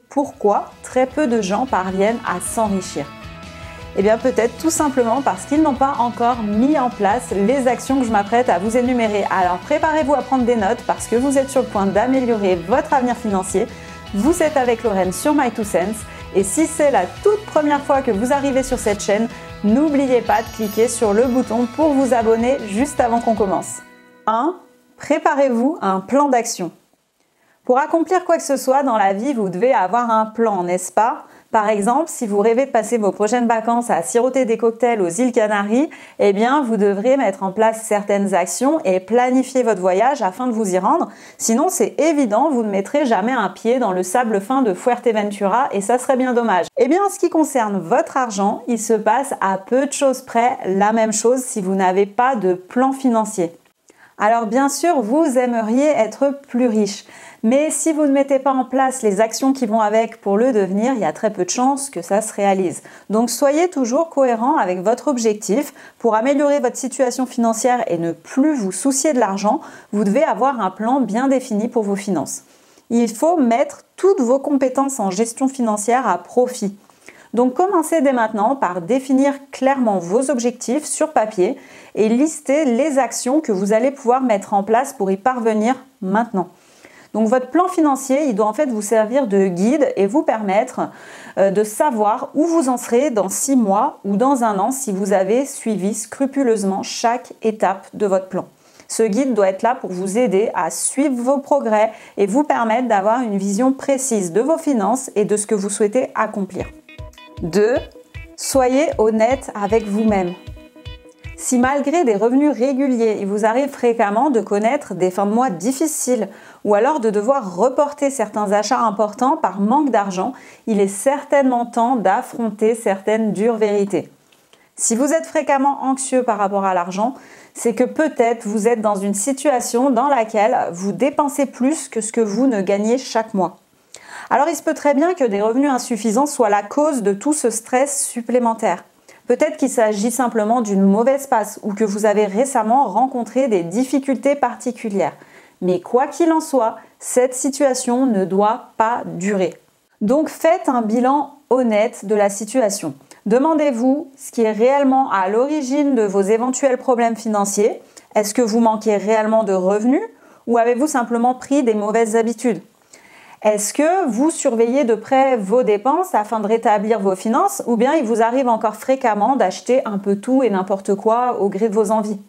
pourquoi très peu de gens parviennent à s'enrichir? Eh bien peut-être tout simplement parce qu'ils n'ont pas encore mis en place les actions que je m'apprête à vous énumérer. Alors préparez-vous à prendre des notes parce que vous êtes sur le point d'améliorer votre avenir financier. Vous êtes avec Lorraine sur My2Cents et si c'est la toute première fois que vous arrivez sur cette chaîne, n'oubliez pas de cliquer sur le bouton pour vous abonner juste avant qu'on commence. 1. Préparez-vous à un plan d'action. Pour accomplir quoi que ce soit dans la vie, vous devez avoir un plan, n'est-ce pas? Par exemple, si vous rêvez de passer vos prochaines vacances à siroter des cocktails aux îles Canaries, eh bien, vous devrez mettre en place certaines actions et planifier votre voyage afin de vous y rendre. Sinon, c'est évident, vous ne mettrez jamais un pied dans le sable fin de Fuerteventura et ça serait bien dommage. Eh bien, en ce qui concerne votre argent, il se passe à peu de choses près la même chose si vous n'avez pas de plan financier. Alors bien sûr, vous aimeriez être plus riche, mais si vous ne mettez pas en place les actions qui vont avec pour le devenir, il y a très peu de chances que ça se réalise. Donc soyez toujours cohérent avec votre objectif. Pour améliorer votre situation financière et ne plus vous soucier de l'argent, vous devez avoir un plan bien défini pour vos finances. Il faut mettre toutes vos compétences en gestion financière à profit. Donc commencez dès maintenant par définir clairement vos objectifs sur papier et lister les actions que vous allez pouvoir mettre en place pour y parvenir maintenant. Donc votre plan financier, il doit en fait vous servir de guide et vous permettre de savoir où vous en serez dans 6 mois ou dans 1 an si vous avez suivi scrupuleusement chaque étape de votre plan. Ce guide doit être là pour vous aider à suivre vos progrès et vous permettre d'avoir une vision précise de vos finances et de ce que vous souhaitez accomplir. 2. Soyez honnête avec vous-même. Si malgré des revenus réguliers, il vous arrive fréquemment de connaître des fins de mois difficiles ou alors de devoir reporter certains achats importants par manque d'argent, il est certainement temps d'affronter certaines dures vérités. Si vous êtes fréquemment anxieux par rapport à l'argent, c'est que peut-être vous êtes dans une situation dans laquelle vous dépensez plus que ce que vous ne gagnez chaque mois. Alors il se peut très bien que des revenus insuffisants soient la cause de tout ce stress supplémentaire. Peut-être qu'il s'agit simplement d'une mauvaise passe ou que vous avez récemment rencontré des difficultés particulières. Mais quoi qu'il en soit, cette situation ne doit pas durer. Donc faites un bilan honnête de la situation. Demandez-vous ce qui est réellement à l'origine de vos éventuels problèmes financiers. Est-ce que vous manquez réellement de revenus ou avez-vous simplement pris des mauvaises habitudes ? Est-ce que vous surveillez de près vos dépenses afin de rétablir vos finances ou bien il vous arrive encore fréquemment d'acheter un peu tout et n'importe quoi au gré de vos envies?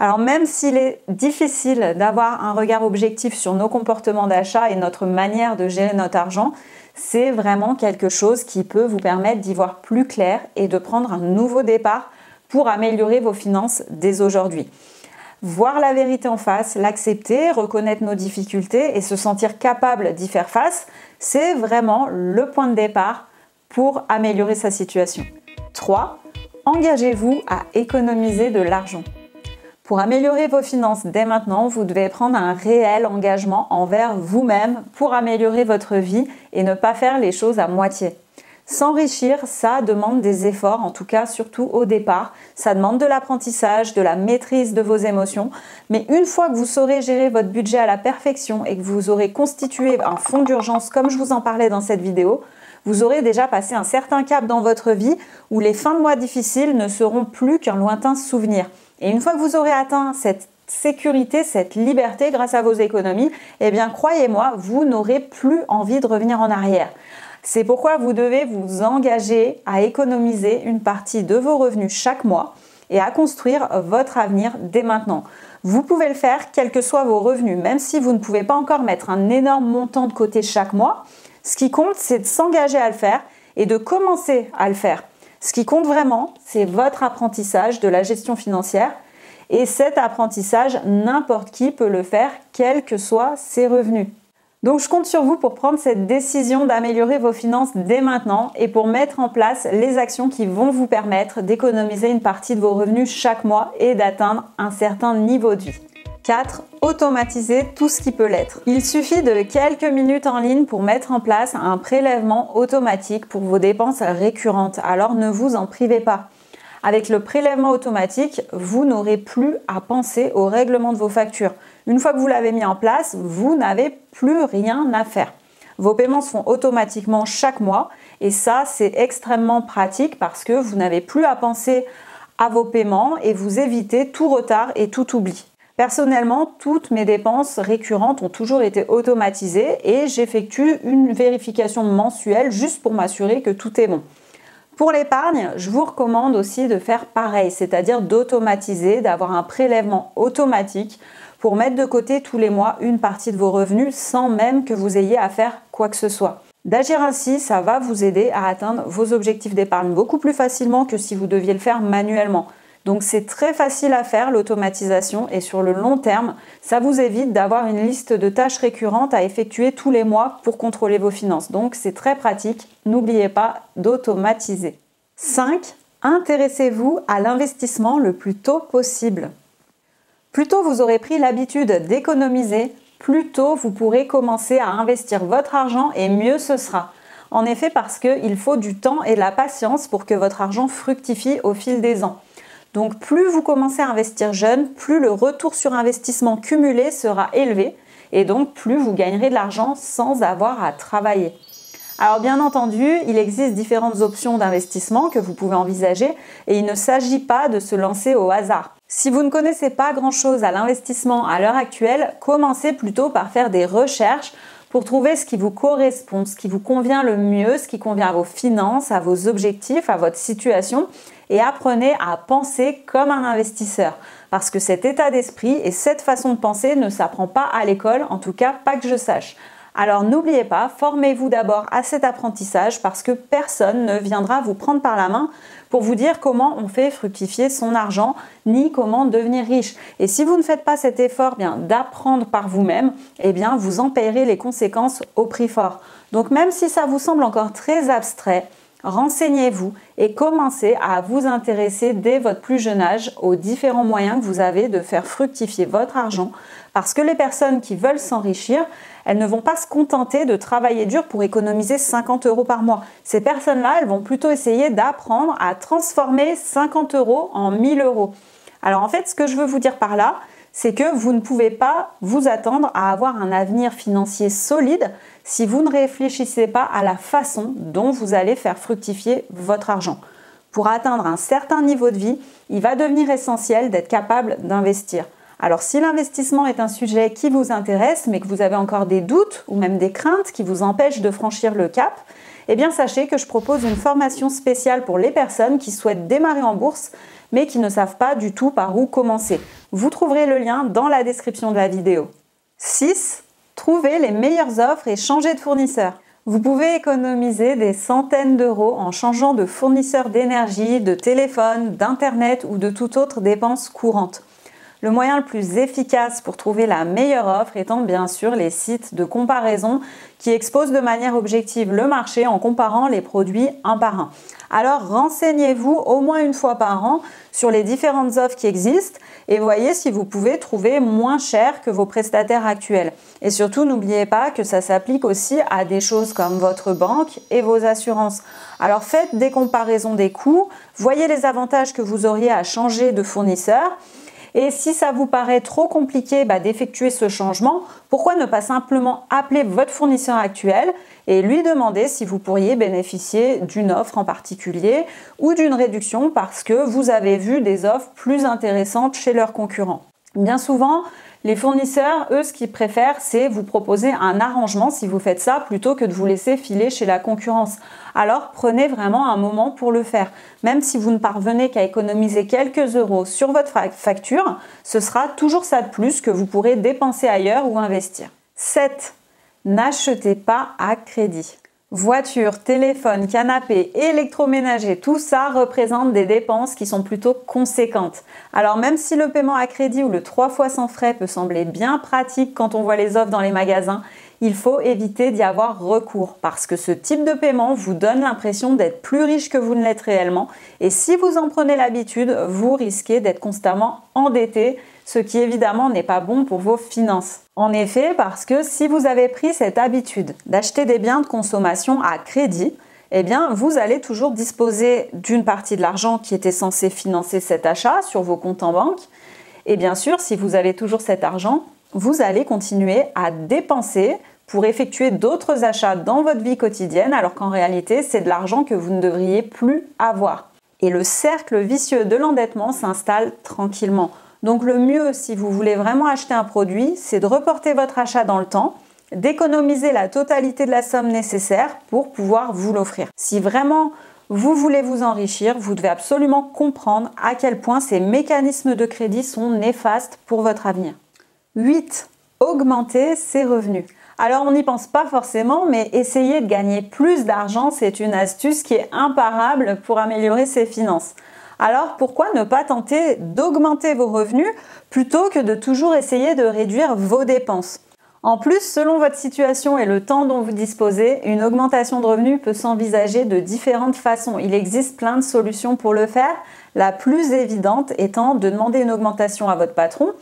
Alors même s'il est difficile d'avoir un regard objectif sur nos comportements d'achat et notre manière de gérer notre argent, c'est vraiment quelque chose qui peut vous permettre d'y voir plus clair et de prendre un nouveau départ pour améliorer vos finances dès aujourd'hui. Voir la vérité en face, l'accepter, reconnaître nos difficultés et se sentir capable d'y faire face, c'est vraiment le point de départ pour améliorer sa situation. 3. Engagez-vous à économiser de l'argent. Pour améliorer vos finances dès maintenant, vous devez prendre un réel engagement envers vous-même pour améliorer votre vie et ne pas faire les choses à moitié. S'enrichir, ça demande des efforts, en tout cas surtout au départ. Ça demande de l'apprentissage, de la maîtrise de vos émotions. Mais une fois que vous saurez gérer votre budget à la perfection et que vous aurez constitué un fonds d'urgence comme je vous en parlais dans cette vidéo, vous aurez déjà passé un certain cap dans votre vie où les fins de mois difficiles ne seront plus qu'un lointain souvenir. Et une fois que vous aurez atteint cette sécurité, cette liberté grâce à vos économies, eh bien croyez-moi, vous n'aurez plus envie de revenir en arrière. C'est pourquoi vous devez vous engager à économiser une partie de vos revenus chaque mois et à construire votre avenir dès maintenant. Vous pouvez le faire quels que soient vos revenus, même si vous ne pouvez pas encore mettre un énorme montant de côté chaque mois. Ce qui compte, c'est de s'engager à le faire et de commencer à le faire. Ce qui compte vraiment, c'est votre apprentissage de la gestion financière. Et cet apprentissage, n'importe qui peut le faire, quels que soient ses revenus. Donc je compte sur vous pour prendre cette décision d'améliorer vos finances dès maintenant et pour mettre en place les actions qui vont vous permettre d'économiser une partie de vos revenus chaque mois et d'atteindre un certain niveau de vie. 4. Automatiser tout ce qui peut l'être. Il suffit de quelques minutes en ligne pour mettre en place un prélèvement automatique pour vos dépenses récurrentes. Alors ne vous en privez pas. Avec le prélèvement automatique, vous n'aurez plus à penser au règlement de vos factures. Une fois que vous l'avez mis en place, vous n'avez plus rien à faire. Vos paiements se font automatiquement chaque mois et ça, c'est extrêmement pratique parce que vous n'avez plus à penser à vos paiements et vous évitez tout retard et tout oubli. Personnellement, toutes mes dépenses récurrentes ont toujours été automatisées et j'effectue une vérification mensuelle juste pour m'assurer que tout est bon. Pour l'épargne, je vous recommande aussi de faire pareil, c'est-à-dire d'automatiser, d'avoir un prélèvement automatique pour mettre de côté tous les mois une partie de vos revenus sans même que vous ayez à faire quoi que ce soit. D'agir ainsi, ça va vous aider à atteindre vos objectifs d'épargne beaucoup plus facilement que si vous deviez le faire manuellement. Donc c'est très facile à faire l'automatisation et sur le long terme, ça vous évite d'avoir une liste de tâches récurrentes à effectuer tous les mois pour contrôler vos finances. Donc c'est très pratique, n'oubliez pas d'automatiser. 5. Intéressez-vous à l'investissement le plus tôt possible. Plus tôt vous aurez pris l'habitude d'économiser, plus tôt vous pourrez commencer à investir votre argent et mieux ce sera. En effet, parce qu'il faut du temps et de la patience pour que votre argent fructifie au fil des ans. Donc plus vous commencez à investir jeune, plus le retour sur investissement cumulé sera élevé et donc plus vous gagnerez de l'argent sans avoir à travailler. Alors bien entendu, il existe différentes options d'investissement que vous pouvez envisager et il ne s'agit pas de se lancer au hasard. Si vous ne connaissez pas grand-chose à l'investissement à l'heure actuelle, commencez plutôt par faire des recherches pour trouver ce qui vous correspond, ce qui vous convient le mieux, ce qui convient à vos finances, à vos objectifs, à votre situation et apprenez à penser comme un investisseur parce que cet état d'esprit et cette façon de penser ne s'apprend pas à l'école, en tout cas pas que je sache. Alors n'oubliez pas, formez-vous d'abord à cet apprentissage parce que personne ne viendra vous prendre par la main pour vous dire comment on fait fructifier son argent ni comment devenir riche. Et si vous ne faites pas cet effort d'apprendre par vous-même, vous en payerez les conséquences au prix fort. Donc même si ça vous semble encore très abstrait, renseignez-vous et commencez à vous intéresser dès votre plus jeune âge aux différents moyens que vous avez de faire fructifier votre argent parce que les personnes qui veulent s'enrichir, elles ne vont pas se contenter de travailler dur pour économiser 50 € par mois. Ces personnes-là, elles vont plutôt essayer d'apprendre à transformer 50 € en 1000 €. Alors en fait, ce que je veux vous dire par là, c'est que vous ne pouvez pas vous attendre à avoir un avenir financier solide si vous ne réfléchissez pas à la façon dont vous allez faire fructifier votre argent. Pour atteindre un certain niveau de vie, il va devenir essentiel d'être capable d'investir. Alors si l'investissement est un sujet qui vous intéresse mais que vous avez encore des doutes ou même des craintes qui vous empêchent de franchir le cap, sachez que je propose une formation spéciale pour les personnes qui souhaitent démarrer en bourse mais qui ne savent pas du tout par où commencer. Vous trouverez le lien dans la description de la vidéo. 6. Trouvez les meilleures offres et changez de fournisseur. Vous pouvez économiser des centaines d'euros en changeant de fournisseur d'énergie, de téléphone, d'internet ou de toute autre dépense courante. Le moyen le plus efficace pour trouver la meilleure offre étant bien sûr les sites de comparaison qui exposent de manière objective le marché en comparant les produits un par un. Alors renseignez-vous au moins une fois par an sur les différentes offres qui existent et voyez si vous pouvez trouver moins cher que vos prestataires actuels. Et surtout, n'oubliez pas que ça s'applique aussi à des choses comme votre banque et vos assurances. Alors faites des comparaisons des coûts, voyez les avantages que vous auriez à changer de fournisseur. Et si ça vous paraît trop compliqué d'effectuer ce changement, pourquoi ne pas simplement appeler votre fournisseur actuel et lui demander si vous pourriez bénéficier d'une offre en particulier ou d'une réduction parce que vous avez vu des offres plus intéressantes chez leurs concurrents. Bien souvent, les fournisseurs, eux, ce qu'ils préfèrent, c'est vous proposer un arrangement si vous faites ça plutôt que de vous laisser filer chez la concurrence. Alors prenez vraiment un moment pour le faire. Même si vous ne parvenez qu'à économiser quelques euros sur votre facture, ce sera toujours ça de plus que vous pourrez dépenser ailleurs ou investir. 7. N'achetez pas à crédit. Voiture, téléphone, canapé, électroménager, tout ça représente des dépenses qui sont plutôt conséquentes. Alors même si le paiement à crédit ou le 3 fois sans frais peut sembler bien pratique quand on voit les offres dans les magasins, il faut éviter d'y avoir recours parce que ce type de paiement vous donne l'impression d'être plus riche que vous ne l'êtes réellement et si vous en prenez l'habitude, vous risquez d'être constamment endetté, ce qui évidemment n'est pas bon pour vos finances. En effet, parce que si vous avez pris cette habitude d'acheter des biens de consommation à crédit, vous allez toujours disposer d'une partie de l'argent qui était censé financer cet achat sur vos comptes en banque. Et bien sûr, si vous avez toujours cet argent, vous allez continuer à dépenser pour effectuer d'autres achats dans votre vie quotidienne, alors qu'en réalité, c'est de l'argent que vous ne devriez plus avoir. Et le cercle vicieux de l'endettement s'installe tranquillement. Donc le mieux, si vous voulez vraiment acheter un produit, c'est de reporter votre achat dans le temps, d'économiser la totalité de la somme nécessaire pour pouvoir vous l'offrir. Si vraiment vous voulez vous enrichir, vous devez absolument comprendre à quel point ces mécanismes de crédit sont néfastes pour votre avenir. 8. Augmenter ses revenus. Alors on n'y pense pas forcément, mais essayer de gagner plus d'argent, c'est une astuce qui est imparable pour améliorer ses finances. Alors pourquoi ne pas tenter d'augmenter vos revenus plutôt que de toujours essayer de réduire vos dépenses ? En plus, selon votre situation et le temps dont vous disposez, une augmentation de revenus peut s'envisager de différentes façons. Il existe plein de solutions pour le faire, la plus évidente étant de demander une augmentation à votre patron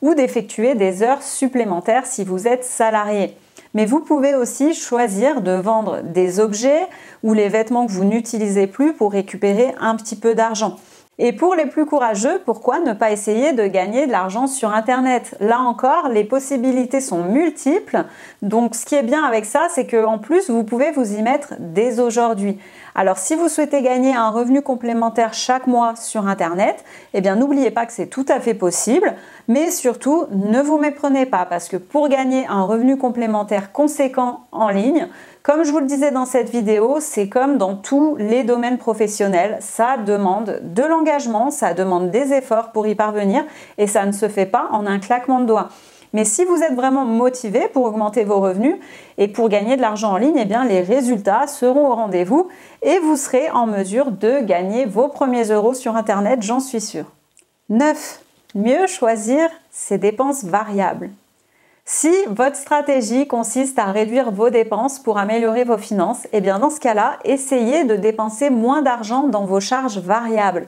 ou d'effectuer des heures supplémentaires si vous êtes salarié. Mais vous pouvez aussi choisir de vendre des objets ou les vêtements que vous n'utilisez plus pour récupérer un petit peu d'argent. Et pour les plus courageux, pourquoi ne pas essayer de gagner de l'argent sur Internet? Là encore, les possibilités sont multiples. Donc ce qui est bien avec ça, c'est qu'en plus, vous pouvez vous y mettre dès aujourd'hui. Alors si vous souhaitez gagner un revenu complémentaire chaque mois sur Internet, eh bien n'oubliez pas que c'est tout à fait possible. Mais surtout, ne vous méprenez pas parce que pour gagner un revenu complémentaire conséquent en ligne, comme je vous le disais dans cette vidéo, c'est comme dans tous les domaines professionnels, ça demande de l'engagement, ça demande des efforts pour y parvenir et ça ne se fait pas en un claquement de doigts. Mais si vous êtes vraiment motivé pour augmenter vos revenus et pour gagner de l'argent en ligne, eh bien les résultats seront au rendez-vous et vous serez en mesure de gagner vos premiers euros sur Internet, j'en suis sûre. 9. Mieux choisir ses dépenses variables. Si votre stratégie consiste à réduire vos dépenses pour améliorer vos finances, eh bien dans ce cas-là, essayez de dépenser moins d'argent dans vos charges variables.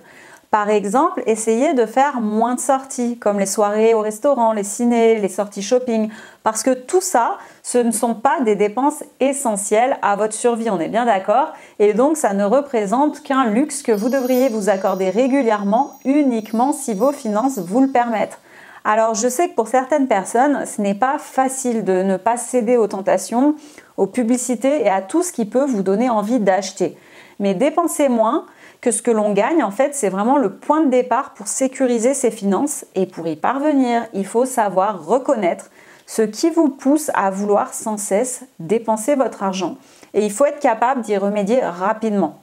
Par exemple, essayez de faire moins de sorties, comme les soirées au restaurant, les cinés, les sorties shopping, parce que tout ça, ce ne sont pas des dépenses essentielles à votre survie, on est bien d'accord, et donc ça ne représente qu'un luxe que vous devriez vous accorder régulièrement, uniquement si vos finances vous le permettent. Alors je sais que pour certaines personnes, ce n'est pas facile de ne pas céder aux tentations, aux publicités et à tout ce qui peut vous donner envie d'acheter. Mais dépenser moins que ce que l'on gagne, en fait, c'est vraiment le point de départ pour sécuriser ses finances. Et pour y parvenir, il faut savoir reconnaître ce qui vous pousse à vouloir sans cesse dépenser votre argent. Et il faut être capable d'y remédier rapidement.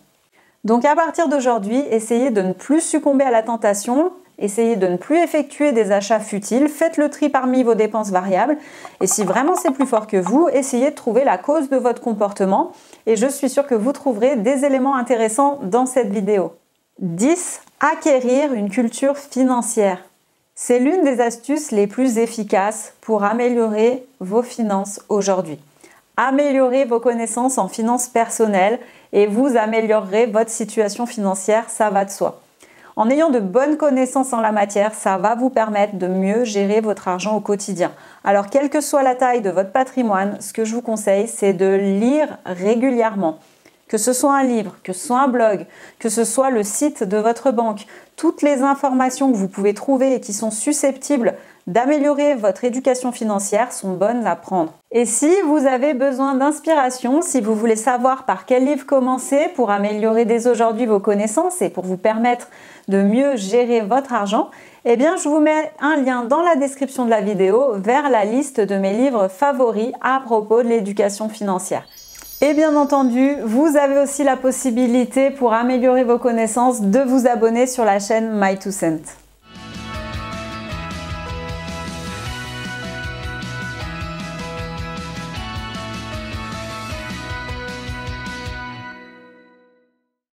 Donc à partir d'aujourd'hui, essayez de ne plus succomber à la tentation. Essayez de ne plus effectuer des achats futiles, faites le tri parmi vos dépenses variables et si vraiment c'est plus fort que vous, essayez de trouver la cause de votre comportement et je suis sûre que vous trouverez des éléments intéressants dans cette vidéo. 10. Acquérir une culture financière. C'est l'une des astuces les plus efficaces pour améliorer vos finances aujourd'hui. Améliorez vos connaissances en finances personnelles et vous améliorerez votre situation financière, ça va de soi. En ayant de bonnes connaissances en la matière, ça va vous permettre de mieux gérer votre argent au quotidien. Alors, quelle que soit la taille de votre patrimoine, ce que je vous conseille, c'est de lire régulièrement. Que ce soit un livre, que ce soit un blog, que ce soit le site de votre banque, toutes les informations que vous pouvez trouver et qui sont susceptibles d'améliorer votre éducation financière sont bonnes à prendre. Et si vous avez besoin d'inspiration, si vous voulez savoir par quel livre commencer pour améliorer dès aujourd'hui vos connaissances et pour vous permettre de mieux gérer votre argent, eh bien je vous mets un lien dans la description de la vidéo vers la liste de mes livres favoris à propos de l'éducation financière. Et bien entendu, vous avez aussi la possibilité pour améliorer vos connaissances de vous abonner sur la chaîne My2Cent.